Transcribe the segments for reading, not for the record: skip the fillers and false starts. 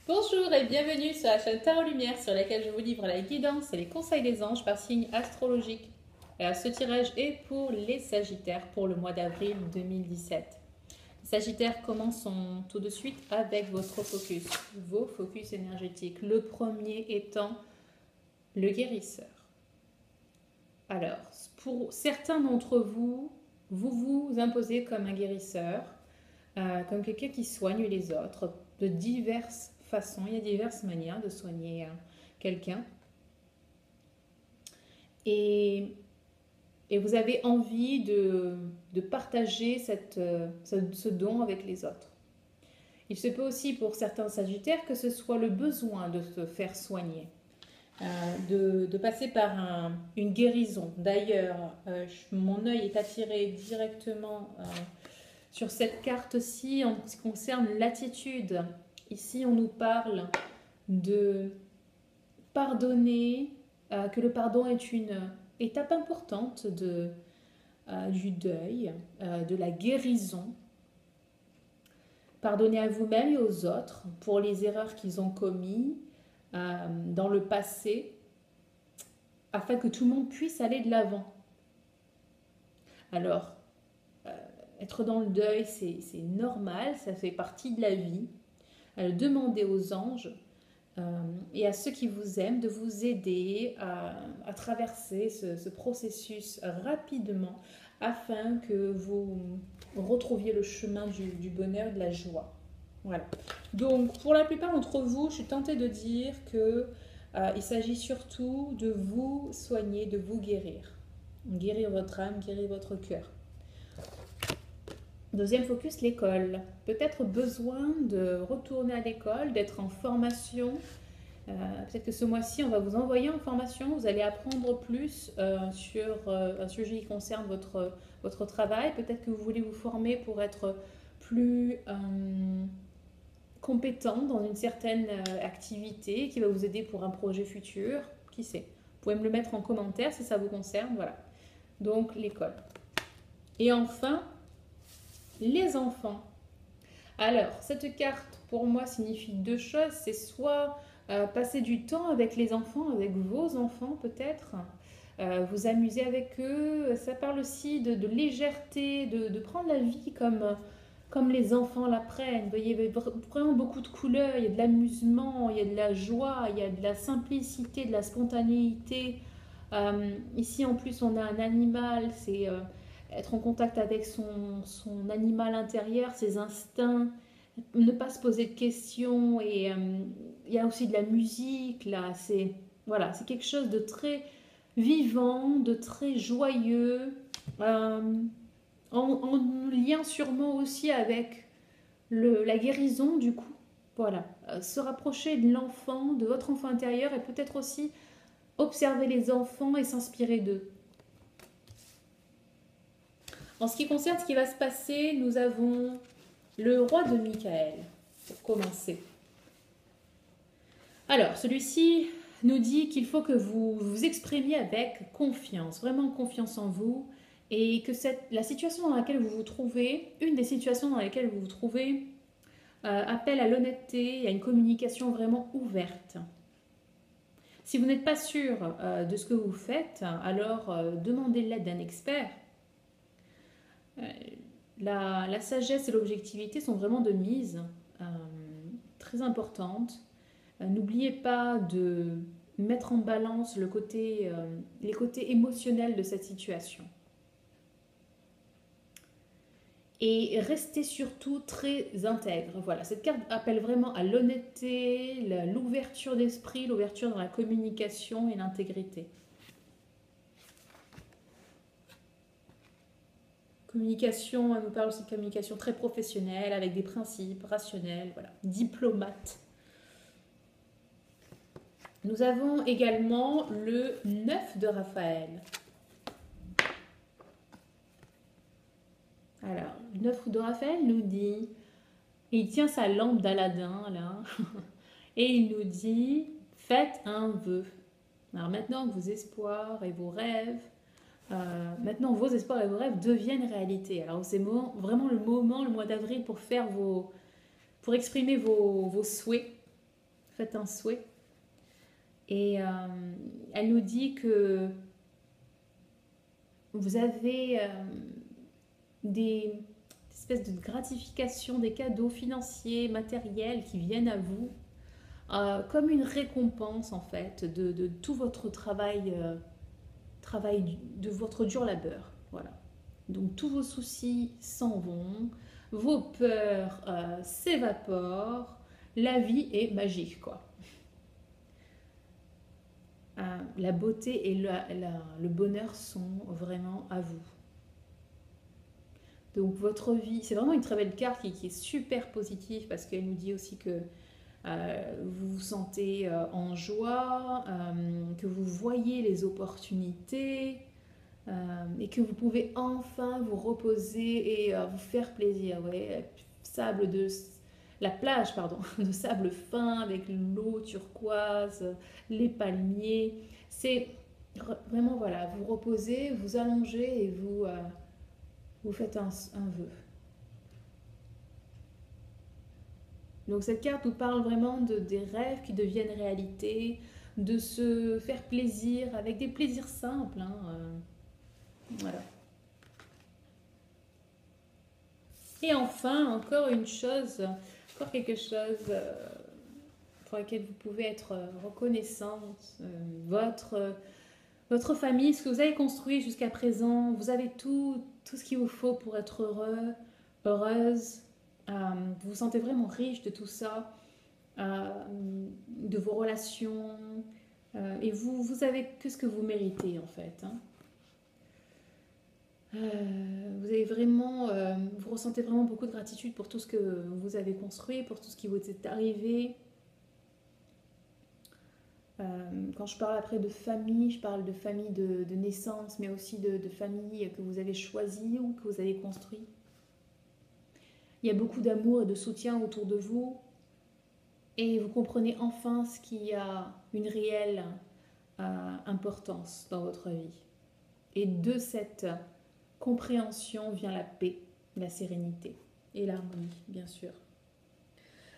Bonjour et bienvenue sur la chaîne Tarot Lumière sur laquelle je vous livre la guidance et les conseils des anges par signe astrologique. Alors, ce tirage est pour les Sagittaires pour le mois d'avril 2017. Les Sagittaires, commençons tout de suite avec votre focus, vos focus énergétiques. Le premier étant le guérisseur. Alors, pour certains d'entre vous, vous vous imposez comme un guérisseur, comme quelqu'un qui soigne les autres de diverses façons. Il y a diverses manières de soigner quelqu'un. Et vous avez envie de partager ce don avec les autres. Il se peut aussi pour certains Sagittaires que ce soit le besoin de se faire soigner, de passer par une guérison. D'ailleurs, mon œil est attiré directement sur cette carte-ci en ce qui concerne l'attitude. Ici, on nous parle de pardonner, que le pardon est une étape importante du deuil, de la guérison. Pardonnez à vous-même et aux autres pour les erreurs qu'ils ont commises dans le passé, afin que tout le monde puisse aller de l'avant. Alors, être dans le deuil, c'est normal, ça fait partie de la vie. Demandez aux anges et à ceux qui vous aiment de vous aider à traverser ce processus rapidement afin que vous retrouviez le chemin du bonheur, de la joie. Voilà. Donc, pour la plupart d'entre vous, je suis tentée de dire qu'il s'agit surtout de vous soigner, de vous guérir. Guérir votre âme, guérir votre cœur. Deuxième focus, l'école. Peut-être besoin de retourner à l'école, d'être en formation. Peut-être que ce mois-ci, on va vous envoyer en formation. Vous allez apprendre plus sur un sujet qui concerne votre travail. Peut-être que vous voulez vous former pour être plus compétent dans une certaine activité qui va vous aider pour un projet futur. Qui sait? Vous pouvez me le mettre en commentaire si ça vous concerne. Voilà. Donc, l'école. Et enfin, les enfants. Alors, cette carte, pour moi, signifie deux choses. C'est soit passer du temps avec les enfants, avec vos enfants peut-être, vous amuser avec eux. Ça parle aussi de légèreté, de prendre la vie comme les enfants la prennent. Vous voyez, il y a vraiment beaucoup de couleurs, il y a de l'amusement, il y a de la joie, il y a de la simplicité, de la spontanéité. Ici, en plus, on a un animal, c'est être en contact avec son animal intérieur, ses instincts, ne pas se poser de questions. Et il y a aussi de la musique, là. Voilà, c'est quelque chose de très vivant, de très joyeux, en lien sûrement aussi avec la guérison, du coup. Voilà, se rapprocher de l'enfant, de votre enfant intérieur, et peut-être aussi observer les enfants et s'inspirer d'eux. En ce qui concerne ce qui va se passer, nous avons le roi de Michael, pour commencer. Alors, celui-ci nous dit qu'il faut que vous vous exprimiez avec confiance, vraiment confiance en vous, et que la situation dans laquelle vous vous trouvez, une des situations dans lesquelles vous vous trouvez, appelle à l'honnêteté et à une communication vraiment ouverte. Si vous n'êtes pas sûr de ce que vous faites, alors demandez l'aide d'un expert. La sagesse et l'objectivité sont vraiment de mise, très importantes. N'oubliez pas de mettre en balance les côtés émotionnels de cette situation. Et restez surtout très intègre. Voilà, cette carte appelle vraiment à l'honnêteté, l'ouverture d'esprit, l'ouverture dans la communication et l'intégrité. Communication, elle nous parle aussi de communication très professionnelle, avec des principes rationnels, voilà, diplomate. Nous avons également le 9 de Raphaël. Alors, le 9 de Raphaël nous dit, il tient sa lampe d'Aladin, là, et il nous dit, faites un vœu. Alors maintenant que vos espoirs et vos rêves, maintenant vos espoirs et vos rêves deviennent réalité. Alors c'est vraiment le moment, le mois d'avril, pour exprimer vos souhaits. faites un souhait. Et elle nous dit que vous avez des espèces de gratification, des cadeaux financiers, matériels qui viennent à vous, comme une récompense en fait de tout votre travail, de votre dur labeur. Voilà. Donc tous vos soucis s'en vont, vos peurs s'évaporent, la vie est magique quoi. La beauté et le bonheur sont vraiment à vous. Donc votre vie, c'est vraiment une très belle carte qui est super positive parce qu'elle nous dit aussi que vous vous sentez en joie, que vous voyez les opportunités et que vous pouvez enfin vous reposer et vous faire plaisir. Ouais, la plage, pardon, de sable fin avec l'eau turquoise, les palmiers. C'est vraiment, voilà, vous reposez, vous allongez et vous faites un vœu. Donc cette carte nous parle vraiment des rêves qui deviennent réalité, de se faire plaisir avec des plaisirs simples. Hein, voilà. Et enfin, encore une chose, encore quelque chose pour laquelle vous pouvez être reconnaissante. Votre famille, ce que vous avez construit jusqu'à présent, vous avez tout ce qu'il vous faut pour être heureux, heureuse. Vous vous sentez vraiment riche de tout ça, de vos relations. Et vous avez que ce que vous méritez en fait. Hein. Vous avez vraiment, vous ressentez vraiment beaucoup de gratitude pour tout ce que vous avez construit, pour tout ce qui vous est arrivé. Quand je parle après de famille, je parle de famille de naissance, mais aussi de famille que vous avez choisie ou que vous avez construit. Il y a beaucoup d'amour et de soutien autour de vous et vous comprenez enfin ce qui a une réelle importance dans votre vie. Et de cette compréhension vient la paix, la sérénité et l'harmonie, bien sûr.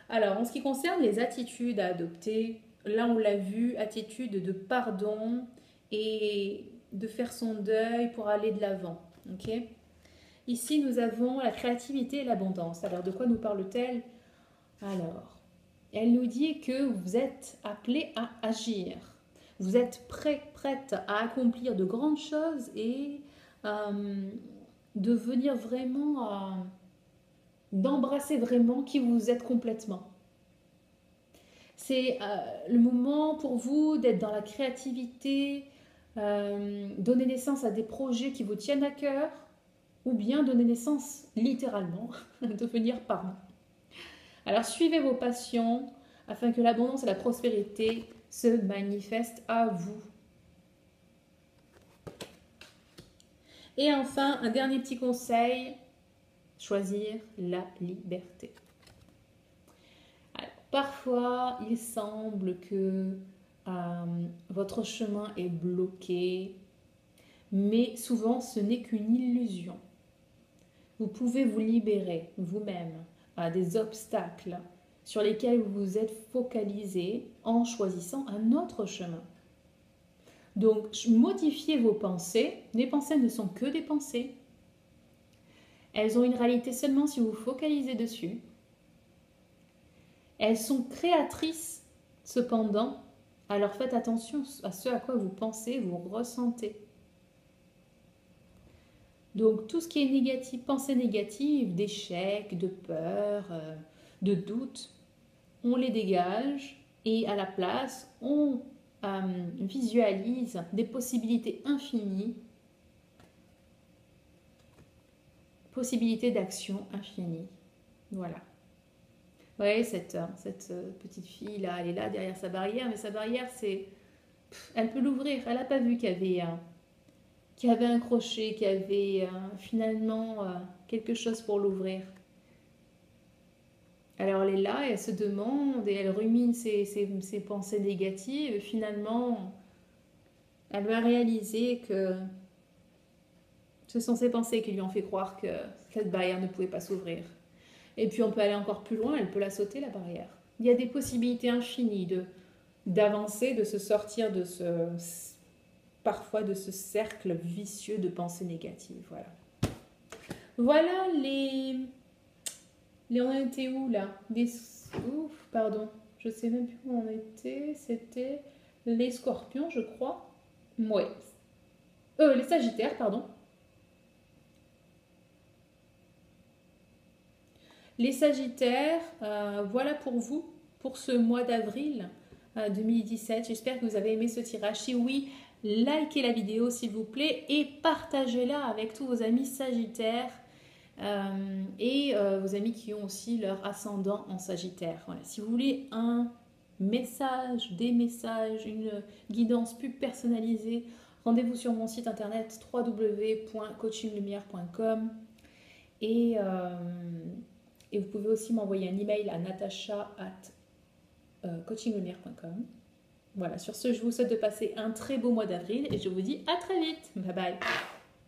Alors, en ce qui concerne les attitudes à adopter, là on l'a vu, attitude de pardon et de faire son deuil pour aller de l'avant. Okay ? Ici, nous avons la créativité et l'abondance. Alors, de quoi nous parle-t-elle ? Alors, elle nous dit que vous êtes appelé à agir. Vous êtes prête à accomplir de grandes choses et de venir vraiment, d'embrasser vraiment qui vous êtes complètement. C'est le moment pour vous d'être dans la créativité, donner naissance à des projets qui vous tiennent à cœur, ou bien donner naissance littéralement, devenir parent. Alors suivez vos passions afin que l'abondance et la prospérité se manifestent à vous. Et enfin, un dernier petit conseil, choisir la liberté. Alors, parfois, il semble que votre chemin est bloqué, mais souvent ce n'est qu'une illusion. Vous pouvez vous libérer vous-même des obstacles sur lesquels vous vous êtes focalisé en choisissant un autre chemin. Donc, modifiez vos pensées. Les pensées ne sont que des pensées. Elles ont une réalité seulement si vous vous focalisez dessus. Elles sont créatrices, cependant. Alors faites attention à ce à quoi vous pensez, vous ressentez. Donc tout ce qui est négatif, pensée négative, d'échec, de peur, de doute, on les dégage et à la place, on visualise des possibilités infinies, possibilités d'action infinies. Voilà. Vous voyez, cette petite fille-là, elle est là derrière sa barrière, mais sa barrière, elle peut l'ouvrir. Elle n'a pas vu qu'il y avait un crochet, qu'il y avait finalement quelque chose pour l'ouvrir. Alors elle est là, et elle se demande, et elle rumine ses pensées négatives, et finalement, elle va réaliser que ce sont ses pensées qui lui ont fait croire que cette barrière ne pouvait pas s'ouvrir. Et puis on peut aller encore plus loin, elle peut la sauter, la barrière. Il y a des possibilités infinies d'avancer, de se sortir de parfois de ce cercle vicieux de pensées négatives. Voilà. Voilà on était où là? Ouf, pardon. Je sais même plus où on était. C'était les scorpions, je crois. Ouais. Les sagittaires, pardon. Les sagittaires, voilà pour vous, pour ce mois d'avril 2017. J'espère que vous avez aimé ce tirage. Si oui, likez la vidéo s'il vous plaît et partagez-la avec tous vos amis sagittaires et vos amis qui ont aussi leur ascendant en sagittaire. Voilà. Si vous voulez un message, des messages, une guidance plus personnalisée, rendez-vous sur mon site internet www.coachinglumière.com et vous pouvez aussi m'envoyer un email à natasha@coachinglumière.com. Voilà, sur ce, je vous souhaite de passer un très beau mois d'avril et je vous dis à très vite. Bye bye.